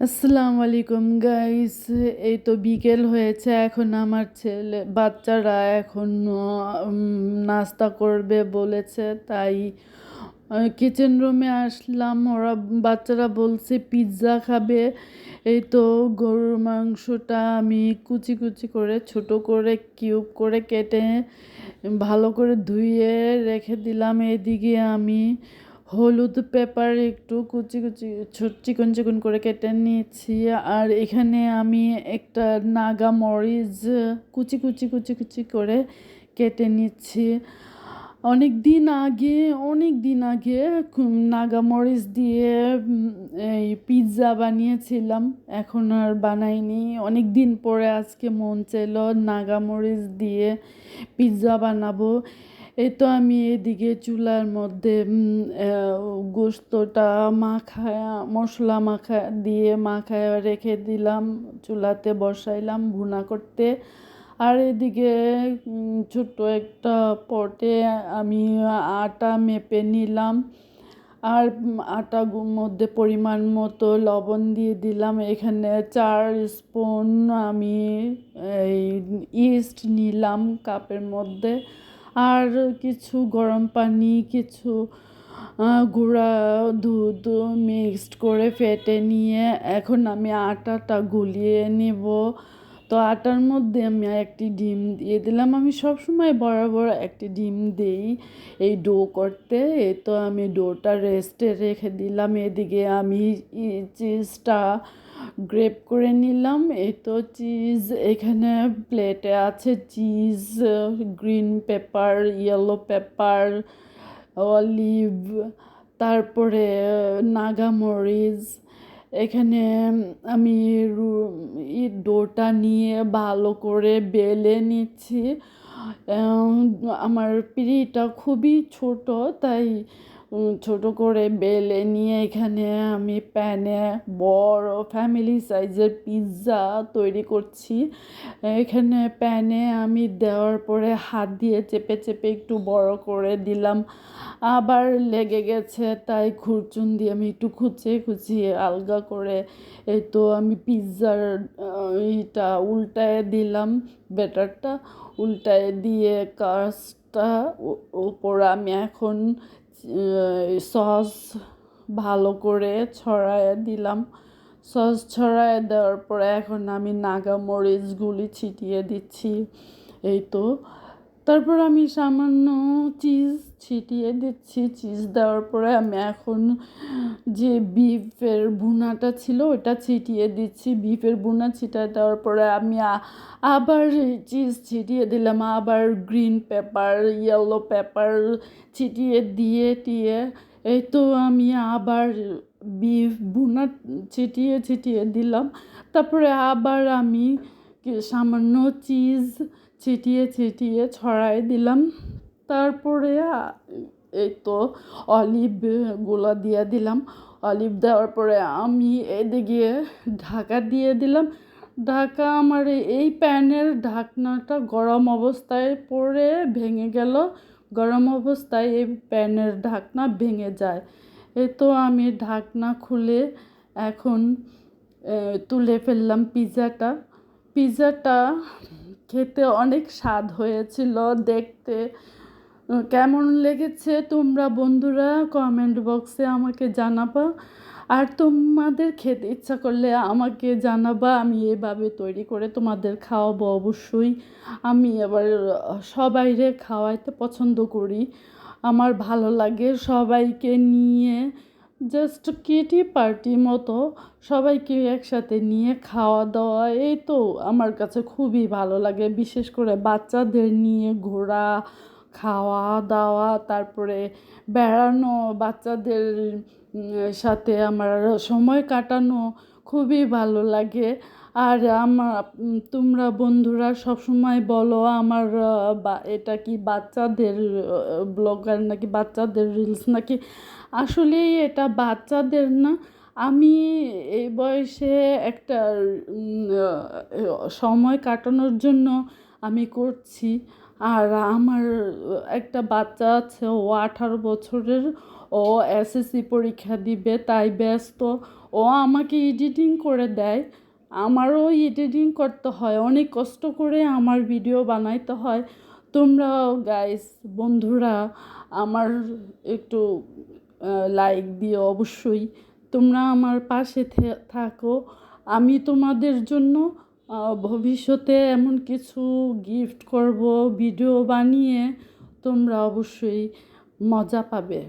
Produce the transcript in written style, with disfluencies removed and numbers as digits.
আসসালামু আলাইকুম গাইস। এই তো বিকেল হয়েছে, এখন আমার বাচ্চারা এখন নাস্তা করবে বলেছে, তাই কিচেন রুমে আসলাম। ওরা বাচ্চারা বলছে পিৎজা খাবে। এই তো গরুর মাংসটা আমি কুচি কুচি করে ছোট করে কিউব করে কেটে ভালো করে ধুয়ে রেখে দিলাম। এদিকে আমি হলুদ পেপার একটু কুচি কুচি চিকন চিকন করে কেটে নিয়েছি। আর এখানে আমি একটা নাগা মরিচ কুচি কুচি কুচি কুচি করে কেটে নিচ্ছি। অনেক দিন আগে নাগা মরিচ দিয়ে এই পিৎজা বানিয়েছিলাম, এখন আর বানাইনি। অনেক দিন পরে আজকে মন চাইলো নাগা মরিচ দিয়ে পিৎজা বানাবো। এই তো আমি এদিকে চুলার মধ্যে গোস্তটা মশলা মাখায় রেখে দিলাম, চুলাতে বসাইলাম ভুনা করতে। আর এদিকে ছোট্ট একটা পটে আমি আটা মেপে নিলাম। আর মধ্যে পরিমাণ মতো লবণ দিয়ে দিলাম। এখানে 4 স্পুন আমি এই ইস্ট নিলাম কাপের মধ্যে। আর কিছু গরম পানি, কিছু গুঁড়া দুধ মিক্সড করে ফেটে নিয়ে এখন আমি আটাটা গুলিয়ে নেব। তো আটার মধ্যে আমি একটি ডিম দিয়ে দিলাম। আমি সবসময় বরাবর একটি ডিম দিই এই ডো করতে। এই তো আমি ডোটা রেস্টে রেখে দিলাম। এদিকে আমি চিজটা গ্রেপ করে নিলাম। এই তো চিজ এখানে প্লেটে আছে, cheese, green paper, yellow paper, olive, তারপরে নাগামরিচ। এখানে আমি ডোটা নিয়ে ভালো করে বেলে নিচ্ছি। আমার পিঁড়িটা খুবই ছোট, তাই ছোট করে বেলে নিয়ে এখানে আমি প্যানে বড় ফ্যামিলি সাইজের পিৎজা তৈরি করছি। এখানে প্যানে আমি দেওয়ার পরে হাত দিয়ে চেপে চেপে একটু বড় করে দিলাম, আবার লেগে গেছে, তাই খুরচুন দিয়ে আমি একটু খুঁচিয়ে খুঁচিয়ে আলগা করে এই তো আমি পিৎজার এইটা উল্টায় দিলাম। ব্যাটারটা উল্টায় দিয়ে কাজটা উপর আমি এখন সস ভালো করে ছড়ায় দিলাম। সস ছড়ায় দেওয়ার পরে এখন আমি নাগা মরিচগুলি ছিটিয়ে দিচ্ছি। এই তো তারপর আমি সামান্য চিজ ছিটিয়ে দিচ্ছি। চিজ দেওয়ার পরে আমি এখন যে বিফের ভুনাটা ছিল ওটা ছিটিয়ে দিচ্ছি। বিফের ভুনা ছিটিয়ে দেওয়ার পরে আমি আবার চিজ ছিটিয়ে দিলাম, আবার গ্রিন পেপার, ইয়েলো পেপার ছিটিয়ে দিয়ে এই তো আমি আবার বিফ ভুনা ছিটিয়ে ছিটিয়ে দিলাম। তারপরে আবার আমি সামান্য চিজ ছিটিয়ে ছিটিয়ে ছড়াই দিলাম। তারপরে এই তো অলিভ গুঁড়া দিয়ে দিলাম। অলিভ দেওয়ার পরে আমি এদিকে ঢাকা দিয়ে দিলাম। আমার এই প্যানের ঢাকনাটা গরম অবস্থায় পড়ে ভেঙে গেল। গরম অবস্থায় এই প্যানের ঢাকনা ভেঙে যায়। এই তো আমি ঢাকনা খুলে এখন তুলে ফেললাম পিৎজাটা খেতে অনেক স্বাদ হয়েছিল। দেখতে কেমন লেগেছে তোমরা বন্ধুরা কমেন্ট বক্সে আমাকে জানাবা। আর তোমাদের খেতে ইচ্ছা করলে আমাকে জানাবা, আমি এভাবে তৈরি করে তোমাদের খাওয়াবো অবশ্যই। আমি আবার সবাইরে খাওয়াইতে পছন্দ করি, আমার ভালো লাগে সবাইকে নিয়ে জাস্ট কিটি পার্টি মতো সবাইকে একসাথে নিয়ে খাওয়া দাওয়া। এই তো আমার কাছে খুবই ভালো লাগে, বিশেষ করে বাচ্চাদের নিয়ে ঘোরা, খাওয়া দাওয়া, তারপরে বেড়ানো, বাচ্চাদের সাথে আমার সময় কাটানো খুবই ভালো লাগে। আর তোমরা বন্ধুরা সবসময় বলো আমার এটা কি বাচ্চাদের ব্লগার নাকি বাচ্চাদের রিলস নাকি। আসলেই এটা বাচ্চাদের না, আমি এই বয়সে একটা সময় কাটানোর জন্য আমি করছি। আর আমার একটা বাচ্চা আছে, ও 18 বছরের, ও এসএসসি পরীক্ষা দিবে, তাই ব্যস্ত। ও আমাকে এডিটিং করে দেয়, আমারও এডিটিং করতে হয়, অনেক কষ্ট করে আমার ভিডিও বানাইতে হয়। তোমরাও গাইস বন্ধুরা আমার একটু লাইক দিও অবশ্যই, তোমরা আমার পাশে থাকো। আমি তোমাদের জন্য ভবিষ্যতে এমন কিছু গিফট করব ভিডিও বানিয়ে, তোমরা অবশ্যই মজা পাবে।